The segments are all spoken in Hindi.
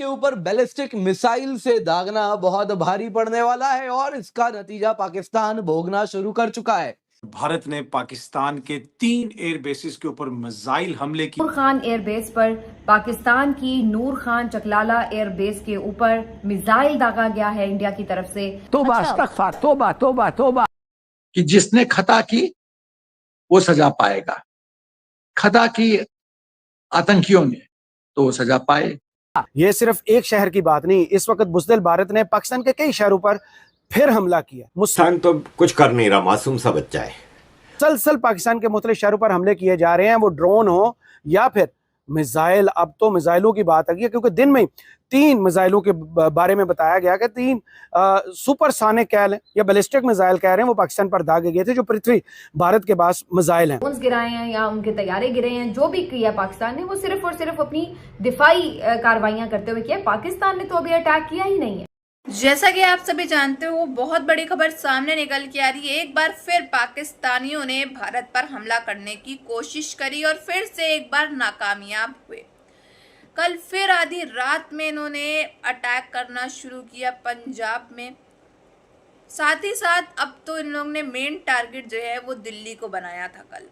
के ऊपर बैलिस्टिक मिसाइल से दागना बहुत भारी पड़ने वाला है और इसका नतीजा पाकिस्तान भोगना शुरू कर चुका है। भारत ने पाकिस्तान के 3 एयर बेसिस के ऊपर मिसाइल हमले की। नूर खान एयरबेस पर पाकिस्तान की नूर खान चकलाला एयरबेस के ऊपर मिसाइल दागा गया है इंडिया की तरफ से। तोबा कि जिसने खता की वो सजा पाएगा, खता की आतंकियों ने तो वो सजा पाए। ये सिर्फ एक शहर की बात नहीं, इस वक्त बुज़दिल भारत ने पाकिस्तान के कई शहरों पर फिर हमला किया। पाकिस्तान तो कुछ कर नहीं रहा, मासूम सा बच्चा है। मुसलसल पाकिस्तान के मुख्तलिफ शहरों पर हमले किए जा रहे हैं, वो ड्रोन हो या फिर मिसाइल। अब तो मिसाइलों की बात आ गई है क्योंकि दिन में 3 मिसाइलों के बारे में बताया गया कि 3 सुपरसोनिक कह लें या बैलिस्टिक मिसाइल कह रहे हैं, वो पाकिस्तान पर दागे गए थे, जो पृथ्वी भारत के पास मिसाइल हैं। गिराए हैं या उनके तैयारे गिरे हैं, जो भी किया पाकिस्तान ने वो सिर्फ और सिर्फ अपनी दिफाई कार्रवाइयां करते हुए किया। पाकिस्तान ने तो अभी अटैक किया ही नहीं है। जैसा कि आप सभी जानते हो, बहुत बड़ी खबर सामने निकल के आ रही है। एक बार फिर पाकिस्तानियों ने भारत पर हमला करने की कोशिश करी और फिर से एक बार नाकामयाब हुए। कल फिर आधी रात में इन्होंने अटैक करना शुरू किया पंजाब में। साथ ही साथ अब तो इन लोगों ने मेन टारगेट जो है वो दिल्ली को बनाया था। कल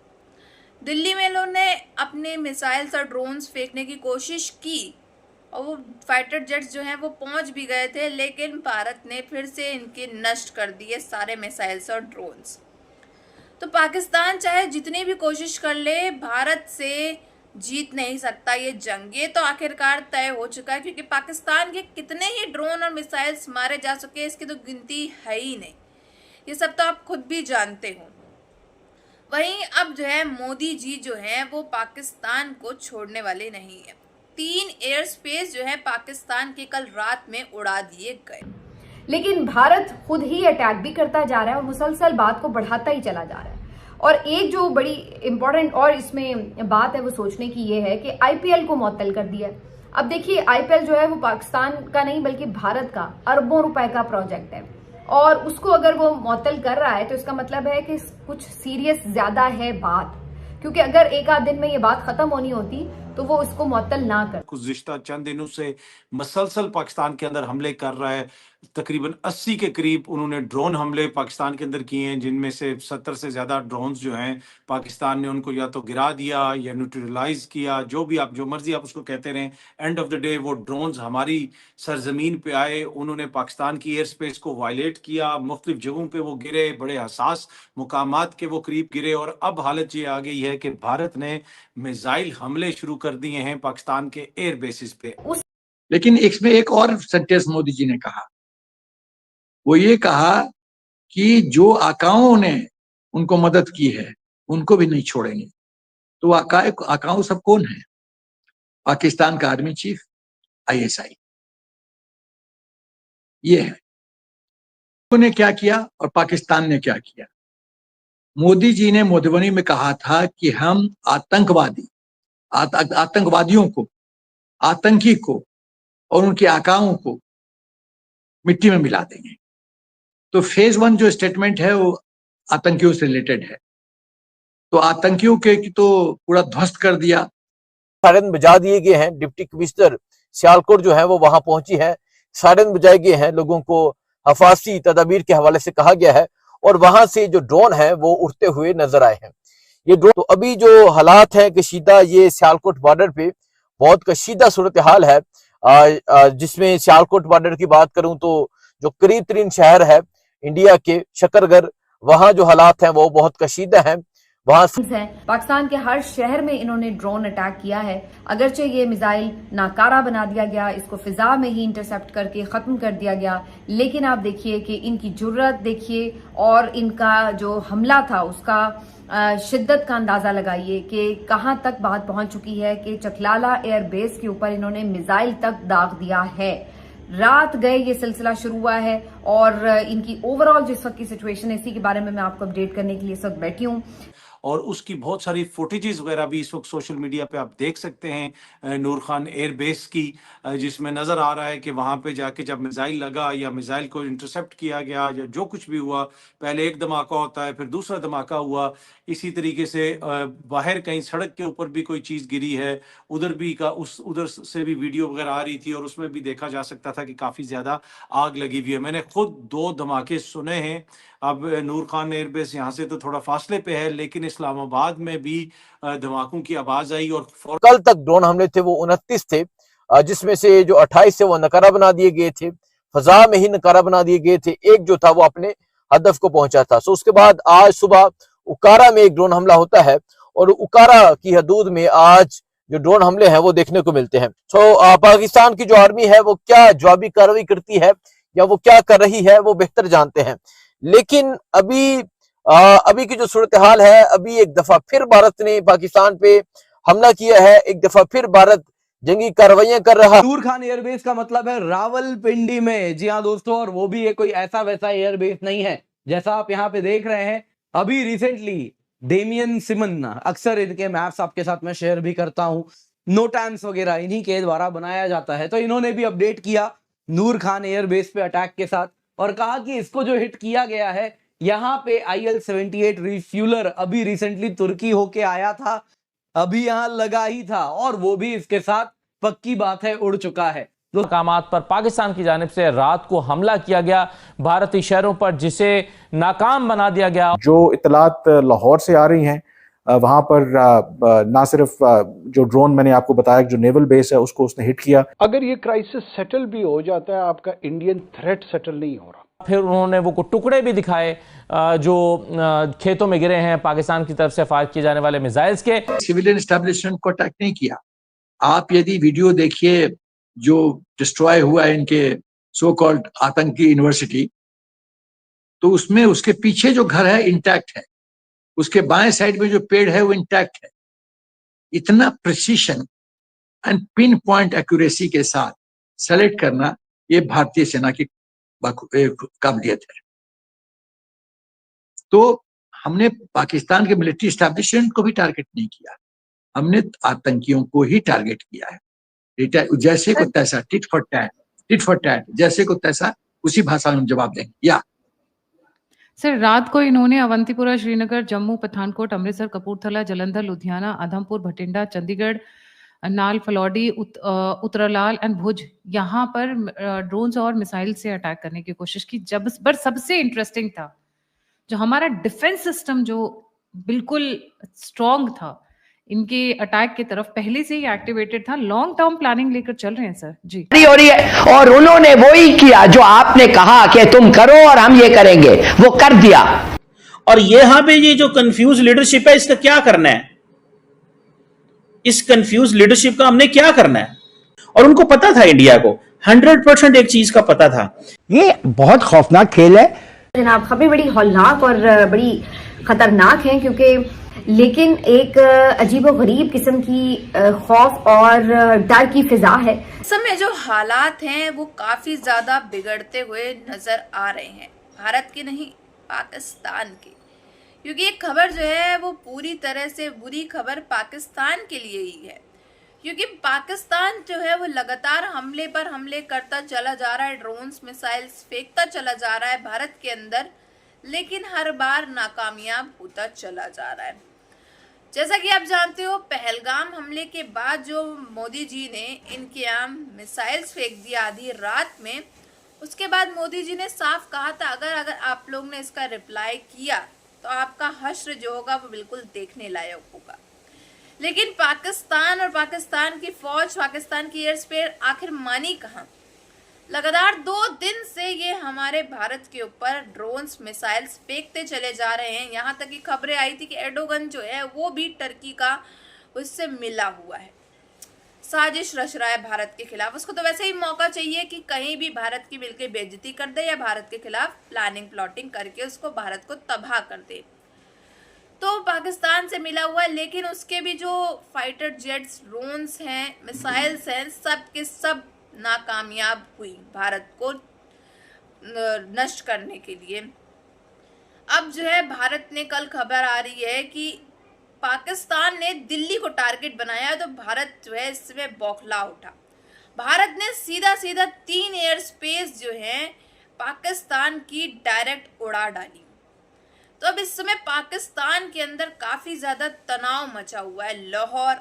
दिल्ली में इन लोगों ने अपने मिसाइल्स और ड्रोन्स फेंकने की कोशिश की और वो फाइटर जेट्स जो हैं वो पहुंच भी गए थे, लेकिन भारत ने फिर से इनके नष्ट कर दिए सारे मिसाइल्स और ड्रोन्स। तो पाकिस्तान चाहे जितनी भी कोशिश कर ले, भारत से जीत नहीं सकता ये जंग। ये तो आखिरकार तय हो चुका है क्योंकि पाकिस्तान के कितने ही ड्रोन और मिसाइल्स मारे जा चुके हैं, इसकी तो गिनती है ही नहीं। ये सब तो आप खुद भी जानते हो। वहीं अब जो है मोदी जी जो हैं वो पाकिस्तान को छोड़ने वाले नहीं है। 3 एयर स्पेस जो है पाकिस्तान के कल रात में उड़ा दिए गए। लेकिन भारत खुद ही अटैक भी करता जा रहा है और मुसलसल बात को बढ़ाता ही चला जा रहा है। और एक जो बड़ी इंपॉर्टेंट और इसमें बात है वो सोचने की ये है कि आईपीएल को मुअत्तल कर दिया है। अब देखिए, आईपीएल जो है वो पाकिस्तान का नहीं बल्कि भारत का अरबों रुपए का प्रोजेक्ट है और उसको अगर वो मुअत्तल कर रहा है तो इसका मतलब है कि कुछ सीरियस ज्यादा है बात। क्योंकि अगर एक आध दिन में ये बात खत्म होनी होती तो वो उसको मुअत्तल ना कर। गुज़िश्ता चंद दिनों से मसलसल पाकिस्तान के अंदर हमले कर रहा है। तकरीबन 80 के करीब उन्होंने ड्रोन हमले पाकिस्तान के अंदर किए हैं, जिनमें से 70 से ज़्यादा ड्रोन्स जो हैं पाकिस्तान ने उनको या तो गिरा दिया या न्यूट्रलाइज किया, जो भी आप जो मर्जी आप उसको कहते रहें। एंड ऑफ द डे वो ड्रोन्स हमारी सरजमीन पे आए, उन्होंने पाकिस्तान की एयर स्पेस को वायलेट किया, मुख्तलिफ जगहों पे वो गिरे, बड़े हसास मुकामात के वो करीब गिरे। और अब हालत ये आ गई है कि भारत ने मिसाइल हमले शुरू कर दिए हैं पाकिस्तान के एयर बेसिस पे। लेकिन इसमें एक और सेंटेंस मोदी जी ने कहा, वो ये कहा कि जो आकाओं ने उनको मदद की है उनको भी नहीं छोड़ेंगे। तो आकाओं सब कौन है? पाकिस्तान का आर्मी चीफ, आईएसआई, ये है। उन्होंने क्या किया और पाकिस्तान ने क्या किया? मोदी जी ने मधुबनी में कहा था कि हम आतंकवादियों को, आतंकी को और उनके आकाओं को मिट्टी में मिला देंगे। तो फेज 1 जो स्टेटमेंट है वो आतंकियों से रिलेटेड है, तो आतंकियों के तो पूरा ध्वस्त कर दिया। सायरन बजा दिए गए हैं। डिप्टी कमिश्नर सियालकोट जो है वो वहां पहुंची है, सायरन बजाए गए हैं, लोगों को हफाजी तदाबीर के हवाले से कहा गया है और वहां से जो ड्रोन है वो उड़ते हुए नजर आए हैं। ये ड्रोन तो अभी जो हालात है कशीदा, ये सियालकोट बॉर्डर पे बहुत कशीदा सूरत हाल है, जिसमें सियालकोट बॉर्डर की बात करूं तो जो करीब तरीन शहर है इंडिया के शकरगर, वहां जो हालात हैं वो बहुत कशीदा हैं। वहां पाकिस्तान के हर शहर में इन्होंने ड्रोन अटैक किया है। अगरचे ये मिसाइल नाकारा बना दिया गया, इसको फिजा में ही इंटरसेप्ट करके खत्म कर दिया गया, लेकिन आप देखिए कि इनकी जुर्रत देखिए और इनका जो हमला था उसका शिद्दत का अंदाजा लगाइए कि कहां तक बात पहुंच चुकी है कि चकलाला एयरबेस के ऊपर इन्होंने मिसाइल तक दाग दिया है। रात गए ये सिलसिला शुरू हुआ है और इनकी ओवरऑल जिस वक्त की सिचुएशन है इसी के बारे में मैं आपको अपडेट करने के लिए इस वक्त बैठी हूँ। और उसकी बहुत सारी फुटेजेस वगैरह भी इस वक्त सोशल मीडिया पे आप देख सकते हैं नूर खान एयरबेस की, जिसमें नज़र आ रहा है कि वहाँ पे जाके जब मिसाइल लगा या मिसाइल को इंटरसेप्ट किया गया या जो कुछ भी हुआ, पहले एक धमाका होता है फिर दूसरा धमाका हुआ। इसी तरीके से बाहर कहीं सड़क के ऊपर भी कोई चीज़ गिरी है, उधर से भी वीडियो वगैरह आ रही थी और उसमें भी देखा जा सकता था कि काफ़ी ज़्यादा आग लगी हुई है। मैंने खुद 2 धमाके सुने हैं। अब नूर खान एयरबेस यहाँ से तो थोड़ा फासले पे है, लेकिन इस्लामाबाद में भी धमाकों की आवाज़ आई और कल तक ड्रोन हमले थे वो 29 थे, जिसमें से जो 28 थे वो नकारा बना दिए गए थे, फजा में ही नकारा बना दिए गए थे, एक जो था वो अपने हदफ को पहुंचा था। सो उसके बाद आज सुबह उकारा में एक ड्रोन हमला होता है और उकारा की हदूद में आज जो ड्रोन हमले हैं वो देखने को मिलते हैं। सो पाकिस्तान की जो आर्मी है वो क्या जवाबी कार्रवाई करती है या वो क्या कर रही है वो बेहतर जानते हैं, लेकिन अभी की जो सूरत हाल है, अभी एक दफा फिर भारत ने पाकिस्तान पे हमला किया है, एक दफा फिर भारत जंगी कार्रवाइयां कर रहा है। नूर खान एयरबेस का मतलब है रावलपिंडी में। जी हाँ दोस्तों, और वो भी ये कोई ऐसा वैसा एयरबेस नहीं है जैसा आप यहाँ पे देख रहे हैं। अभी रिसेंटली डेमियन सिमन, अक्सर इनके मैप्स आपके साथ में शेयर भी करता हूँ, नोटैम्स वगैरह इन्हीं के द्वारा बनाया जाता है, तो इन्होंने भी अपडेट किया नूर खान एयरबेस पे अटैक के साथ और कहा कि इसको जो हिट किया गया है यहाँ पे IL-78 रिफ्यूलर अभी रिसेंटली तुर्की होके आया था, अभी यहाँ लगा ही था और वो भी इसके साथ पक्की बात है उड़ चुका है। मकामात पर पाकिस्तान की जानिब से रात को हमला किया गया भारतीय शहरों पर, जिसे नाकाम बना दिया गया। जो इतलात लाहौर से आ रही हैं, वहां पर ना सिर्फ जो ड्रोन मैंने आपको बताया जो नेवल बेस है उसको उसने हिट किया। अगर ये क्राइसिस सेटल भी हो जाता है, आपका इंडियन थ्रेट सेटल नहीं हो रहा। फिर उन्होंने वो टुकड़े भी दिखाए जो खेतों में गिरे हैं पाकिस्तान की तरफ से फायर किए जाने वाले मिसाइल्स के। सिविलियन एस्टेब्लिशमेंट को अटैक नहीं किया। आप यदि वीडियो देखिए जो डिस्ट्रॉय हुआ है इनके सो कॉल्ड आतंकी यूनिवर्सिटी, तो उसमें उसके पीछे जो घर है इंटैक्ट है, उसके बाएं साइड में जो पेड़ है वो इंटैक्ट है। इतना precision and pin point accuracy के साथ सेलेक्ट करना ये भारतीय सेना की काबिलियत है। तो हमने पाकिस्तान के मिलिट्री एस्टैब्लिशमेंट को भी टारगेट नहीं किया, हमने आतंकियों को ही टारगेट किया है। जैसे को तैसा, टिट फॉर टैट, जैसे को तैसा उसी भाषा में जवाब देंगे। या सर, रात को इन्होंने अवंतीपुरा, श्रीनगर, जम्मू, पठानकोट, अमृतसर, कपूरथला, जलंधर, लुधियाना, आदमपुर, भटिंडा, चंडीगढ़, नाल, फलौडी, उत्तरलाल एंड भुज, यहाँ पर ड्रोन्स और मिसाइल से अटैक करने की कोशिश की। पर सबसे इंटरेस्टिंग था जो हमारा डिफेंस सिस्टम जो बिल्कुल स्ट्रॉन्ग था, इनके अटैक की तरफ पहले से ही एक्टिवेटेड था, लॉन्ग टर्म प्लानिंग लेकर चल रहे हैं सर जी। हो रही है और उन्होंने वही किया जो आपने कहा कि तुम करो और हम ये करेंगे, वो कर दिया। और यहाँ पे ये जो कंफ्यूज लीडरशिप है, इसका क्या करना है? इस कंफ्यूज लीडरशिप का हमने क्या करना है? और उनको पता था, इंडिया को 100% एक चीज का पता था। ये बहुत खौफनाक खेल है जनाब, खबरें बड़ी हौलनाक और बड़ी खतरनाक हैं, क्योंकि लेकिन एक अजीबोगरीब किस्म की खौफ और डर की फिजा है। इस समय जो हालात हैं वो काफी ज्यादा बिगड़ते हुए नजर आ रहे हैं, भारत के नहीं पाकिस्तान के, क्योंकि ये खबर जो है वो पूरी तरह से बुरी खबर पाकिस्तान के लिए ही है, क्योंकि पाकिस्तान जो है वो लगातार हमले पर हमले करता चला जा रहा है, ड्रोन्स मिसाइल्स फेंकता चला जा रहा है भारत के अंदर, लेकिन हर बार नाकामयाब होता चला जा रहा है। जैसा कि आप जानते हो, पहलगाम हमले के बाद जो मोदी जी ने इनके आम मिसाइल्स फेंक दिया आधी रात में, उसके बाद मोदी जी ने साफ कहा था अगर आप लोग ने इसका रिप्लाई किया तो आपका हश्र जो होगा वो बिल्कुल देखने लायक होगा। लेकिन पाकिस्तान और पाकिस्तान की फौज, पाकिस्तान की एयर स्पेस आखिर मानी कहाँ? लगातार 2 दिन से ये हमारे भारत के ऊपर ड्रोन्स मिसाइल्स फेंकते चले जा रहे हैं। यहाँ तक की खबरें आई थी कि एर्डोगन जो है वो भी टर्की का उससे मिला हुआ है, साजिश रच रहा है भारत के खिलाफ। उसको तो वैसे ही मौका चाहिए कि कहीं भी भारत की मिलकर बेइज्जती कर दे या भारत के खिलाफ प्लानिंग प्लॉटिंग करके उसको भारत को तबाह कर दे। तो पाकिस्तान से मिला हुआ है, लेकिन उसके भी जो फाइटर जेट्स, ड्रोन्स हैं, मिसाइल्स हैं, सब के सब नाकामयाब हुई भारत को नष्ट करने के लिए। अब जो है भारत ने, कल खबर आ रही है कि पाकिस्तान ने दिल्ली को टारगेट बनाया तो भारत जो है इसमें बौखला उठा। भारत ने सीधा 3 एयर स्पेस जो है पाकिस्तान की डायरेक्ट उड़ा डाली। तो अब इस समय पाकिस्तान के अंदर काफी ज्यादा तनाव मचा हुआ है। लाहौर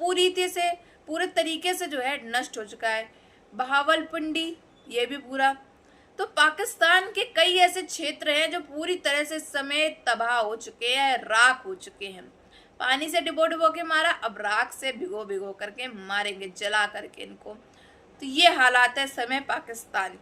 पूरे तरीके से जो है नष्ट हो चुका है। बहावलपिंडी ये भी पूरा। तो पाकिस्तान के कई ऐसे क्षेत्र हैं जो पूरी तरह से इस समय तबाह हो चुके हैं, राख हो चुके हैं। पानी से डिबो के मारा, अब राख से भिगो करके मारेंगे, जला करके इनको। तो ये हालात है समय पाकिस्तान के।